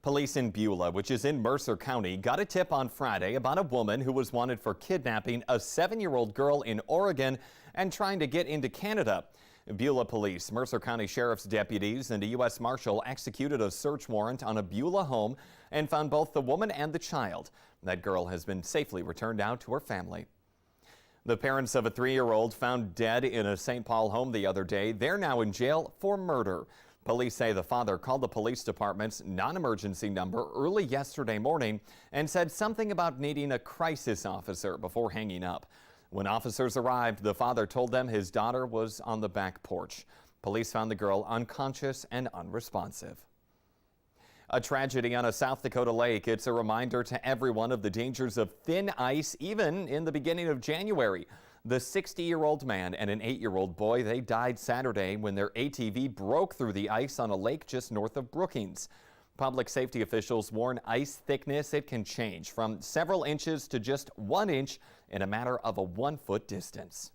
Police in Beulah, which is in Mercer County, got a tip on Friday about a woman who was wanted for kidnapping a 7-year-old girl in Oregon and trying to get into Canada. Beulah police, Mercer County Sheriff's deputies, and a U.S. Marshal executed a search warrant on a Beulah home and found both the woman and the child. That girl has been safely returned out to her family. The parents of a 3-year-old found dead in a St. Paul home the other day. They're now in jail for murder. Police say the father called the police department's non-emergency number early yesterday morning and said something about needing a crisis officer before hanging up. When officers arrived, the father told them his daughter was on the back porch. Police found the girl unconscious and unresponsive. A tragedy on a South Dakota lake. It's a reminder to everyone of the dangers of thin ice, even in the beginning of January. The 60-year-old man and an 8-year-old boy, they died Saturday when their ATV broke through the ice on a lake just north of Brookings. Public safety officials warn ice thickness, it can change from several inches to just 1 inch in a matter of a 1-foot distance.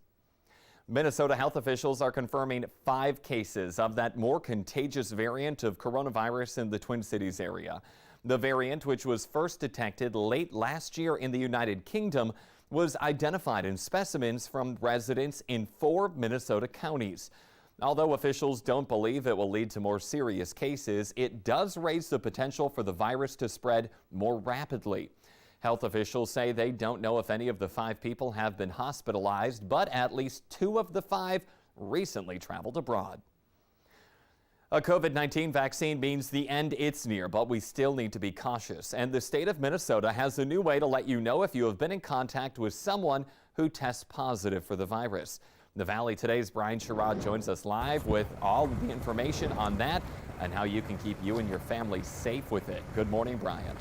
Minnesota health officials are confirming 5 cases of that more contagious variant of coronavirus in the Twin Cities area. The variant, which was first detected late last year in the United Kingdom, was identified in specimens from residents in 4 Minnesota counties. Although officials don't believe it will lead to more serious cases, it does raise the potential for the virus to spread more rapidly. Health officials say they don't know if any of the 5 people have been hospitalized, but at least 2 of the 5 recently traveled abroad. A COVID-19 vaccine means the end it's near, but we still need to be cautious. And the state of Minnesota has a new way to let you know if you have been in contact with someone who tests positive for the virus. The Valley Today's Brian Sherrod joins us live with all the information on that and how you can keep you and your family safe with it. Good morning, Brian.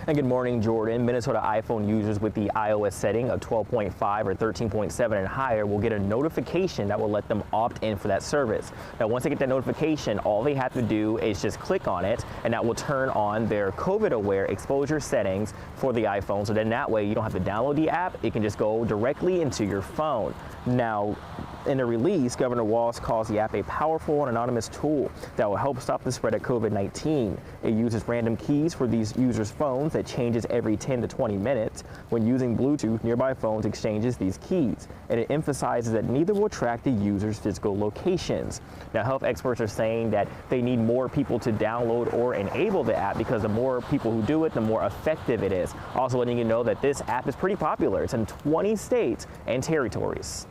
And good morning, Jordan. Minnesota iPhone users with the iOS setting of 12.5 or 13.7 and higher will get a notification that will let them opt in for that service. Now, once they get that notification, all they have to do is just click on it, and that will turn on their COVID-aware exposure settings for the iPhone. So then that way you don't have to download the app. It can just go directly into your phone. Now, in a release, Governor Walz calls the app a powerful and anonymous tool that will help stop the spread of COVID-19. It uses random keys for these users' phones that changes every 10 to 20 minutes. When using Bluetooth, nearby phones exchanges these keys, and it emphasizes that neither will track the user's physical locations. Now, health experts are saying that they need more people to download or enable the app because the more people who do it, the more effective it is. Also letting you know that this app is pretty popular. It's in 20 states and territories.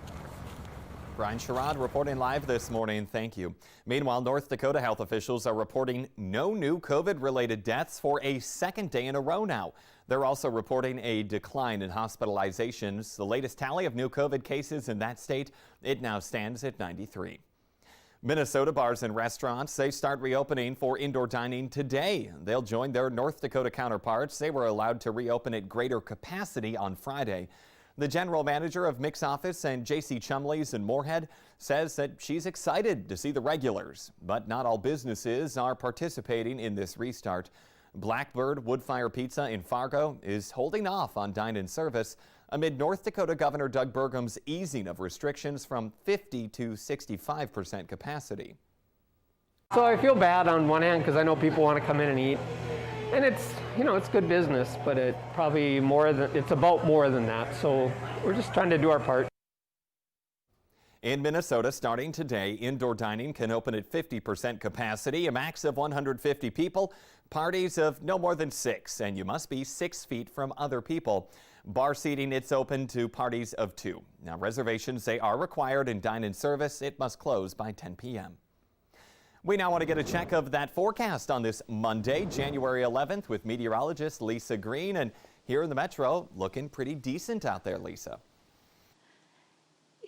Brian Sherrod reporting live this morning. Thank you. Meanwhile, North Dakota health officials are reporting no new COVID-related deaths for a second day in a row now. They're also reporting a decline in hospitalizations. The latest tally of new COVID cases in that state, it now stands at 93. Minnesota bars and restaurants, they start reopening for indoor dining today. They'll join their North Dakota counterparts. They were allowed to reopen at greater capacity on Friday. The general manager of Mick's office and J.C. Chumley's in Moorhead says that she's excited to see the regulars, but not all businesses are participating in this restart. Blackbird Woodfire Pizza in Fargo is holding off on dine-in service amid North Dakota Governor Doug Burgum's easing of restrictions from 50 to 65% capacity. So I feel bad on one hand because I know people want to come in and eat. And it's, it's good business, but it's about more than that. So we're just trying to do our part. In Minnesota, starting today, indoor dining can open at 50% capacity, a max of 150 people, parties of no more than 6, and you must be 6 feet from other people. Bar seating, it's open to parties of 2. Now, reservations, they are required, and dine-in service, it must close by 10 p.m. We now want to get a check of that forecast on this Monday, January 11th, with meteorologist Lisa Green. And here in the metro, looking pretty decent out there, Lisa.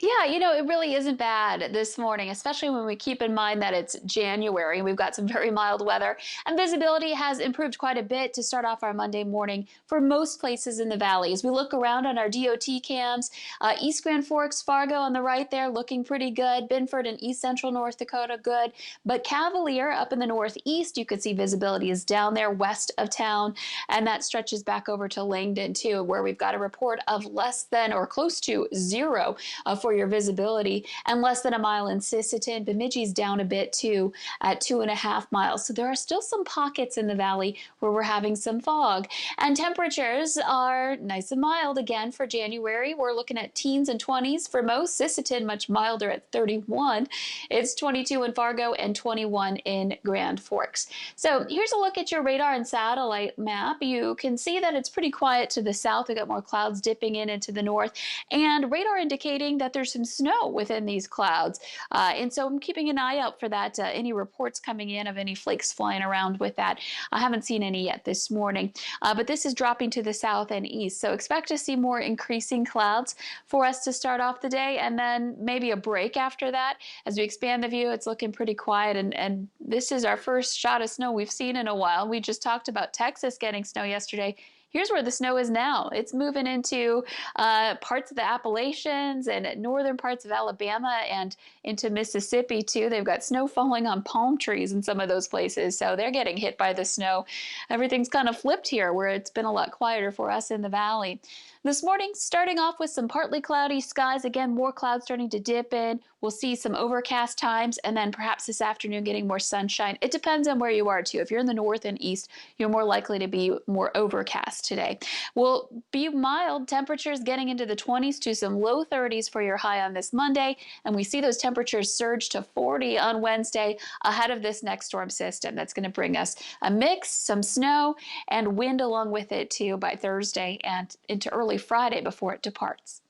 Yeah, it really isn't bad this morning, especially when we keep in mind that it's January. We've got some very mild weather, and visibility has improved quite a bit to start off our Monday morning for most places in the valley. As we look around on our DOT cams, East Grand Forks, Fargo on the right there looking pretty good. Binford and East Central North Dakota good. But Cavalier up in the northeast, you can see visibility is down there west of town, and that stretches back over to Langdon too, where we've got a report of less than or close to 0 for for your visibility, and less than a mile in Sisseton. Bemidji's down a bit too at 2.5 miles. So there are still some pockets in the valley where we're having some fog. And temperatures are nice and mild again for January. We're looking at teens and 20s for most. Sisseton much milder at 31. It's 22 in Fargo and 21 in Grand Forks. So here's a look at your radar and satellite map. You can see that it's pretty quiet to the south. We got more clouds dipping in into the north, and radar indicating that there's some snow within these clouds. And so I'm keeping an eye out for that. Any reports coming in of any flakes flying around with that. I haven't seen any yet this morning, but this is dropping to the south and east. So expect to see more increasing clouds for us to start off the day, and then maybe a break after that. As we expand the view, it's looking pretty quiet, and this is our first shot of snow we've seen in a while. We just talked about Texas getting snow yesterday. Here's where the snow is now. It's moving into parts of the Appalachians and northern parts of Alabama and into Mississippi too. They've got snow falling on palm trees in some of those places, so they're getting hit by the snow. Everything's kind of flipped here, where it's been a lot quieter for us in the valley. This morning, starting off with some partly cloudy skies. Again, more clouds starting to dip in. We'll see some overcast times, and then perhaps this afternoon getting more sunshine. It depends on where you are too. If you're in the north and east, you're more likely to be more overcast today. Will be mild temperatures getting into the 20s to some low 30s for your high on this Monday, and we see those temperatures surge to 40 on Wednesday ahead of this next storm system. That's going to bring us a mix, some snow, and wind along with it too by Thursday and into early Friday before it departs.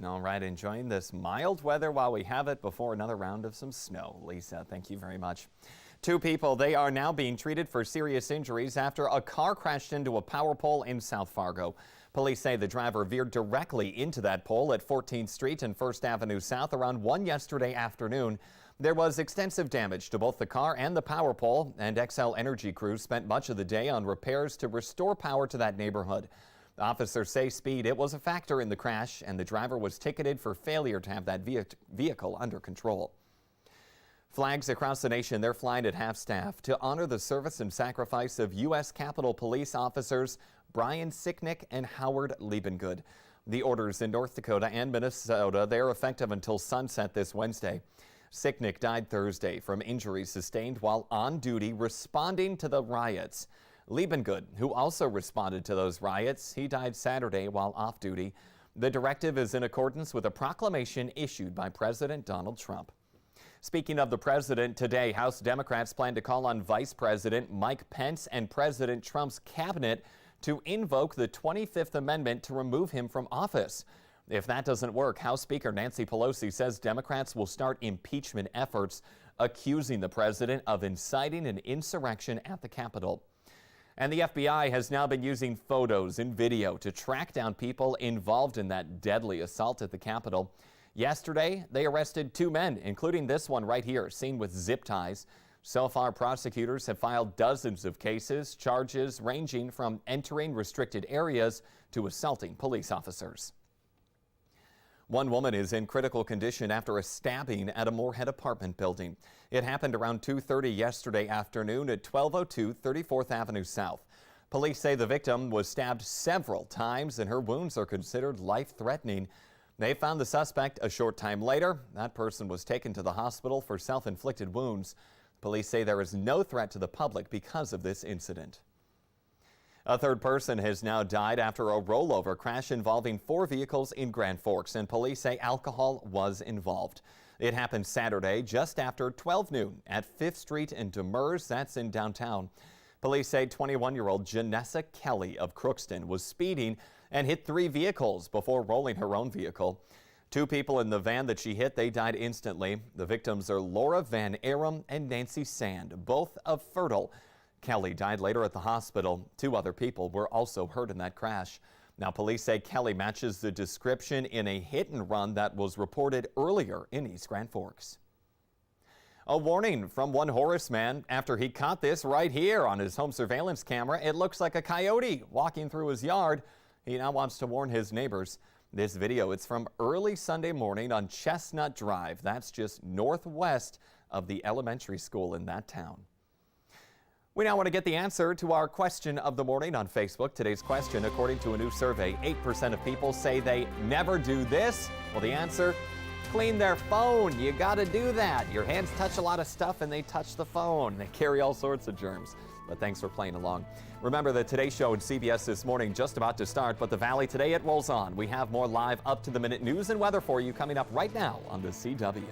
All right, enjoying this mild weather while we have it before another round of some snow. Lisa, thank you very much. 2 people, they are now being treated for serious injuries after a car crashed into a power pole in South Fargo. Police say the driver veered directly into that pole at 14th Street and 1st Avenue South around 1 yesterday afternoon. There was extensive damage to both the car and the power pole, and XL Energy crews spent much of the day on repairs to restore power to that neighborhood. Officers say speed, it was a factor in the crash, and the driver was ticketed for failure to have that vehicle under control. Flags across the nation, they're flying at half-staff to honor the service and sacrifice of U.S. Capitol Police officers Brian Sicknick and Howard Liebengood. The orders in North Dakota and Minnesota, they're effective until sunset this Wednesday. Sicknick died Thursday from injuries sustained while on duty responding to the riots. Liebengood, who also responded to those riots, he died Saturday while off duty. The directive is in accordance with a proclamation issued by President Donald Trump. Speaking of the president, today House Democrats plan to call on Vice President Mike Pence and President Trump's cabinet to invoke the 25th Amendment to remove him from office. If that doesn't work, House Speaker Nancy Pelosi says Democrats will start impeachment efforts, accusing the president of inciting an insurrection at the Capitol. And the FBI has now been using photos and video to track down people involved in that deadly assault at the Capitol. Yesterday, they arrested 2 men, including this one right here, seen with zip ties. So far, prosecutors have filed dozens of cases, charges ranging from entering restricted areas to assaulting police officers. One woman is in critical condition after a stabbing at a Moorhead apartment building. It happened around 2:30 yesterday afternoon at 1202 34th Avenue South. Police say the victim was stabbed several times and her wounds are considered life-threatening. They found the suspect a short time later. That person was taken to the hospital for self-inflicted wounds. Police say there is no threat to the public because of this incident. A 3rd person has now died after a rollover crash involving 4 vehicles in Grand Forks, and police say alcohol was involved. It happened Saturday just after 12 noon at 5th Street in Demers, that's in downtown. Police say 21-year-old Janessa Kelly of Crookston was speeding and hit 3 vehicles before rolling her own vehicle. 2 people in the van that she hit, they died instantly. The victims are Laura Van Aram and Nancy Sand, both of Fertile. Kelly died later at the hospital. 2 other people were also hurt in that crash. Now, police say Kelly matches the description in a hit and run that was reported earlier in East Grand Forks. A warning from one Horace man after he caught this right here on his home surveillance camera. It looks like a coyote walking through his yard. He now wants to warn his neighbors. This video, it's from early Sunday morning on Chestnut Drive. That's just northwest of the elementary school in that town. We now want to get the answer to our question of the morning on Facebook. Today's question, according to a new survey, 8% of people say they never do this. Well, the answer, clean their phone. You got to do that. Your hands touch a lot of stuff and they touch the phone. They carry all sorts of germs. But thanks for playing along. Remember, the Today Show and CBS This Morning just about to start, but the Valley today, it rolls on. We have more live up-to-the-minute news and weather for you coming up right now on the CW.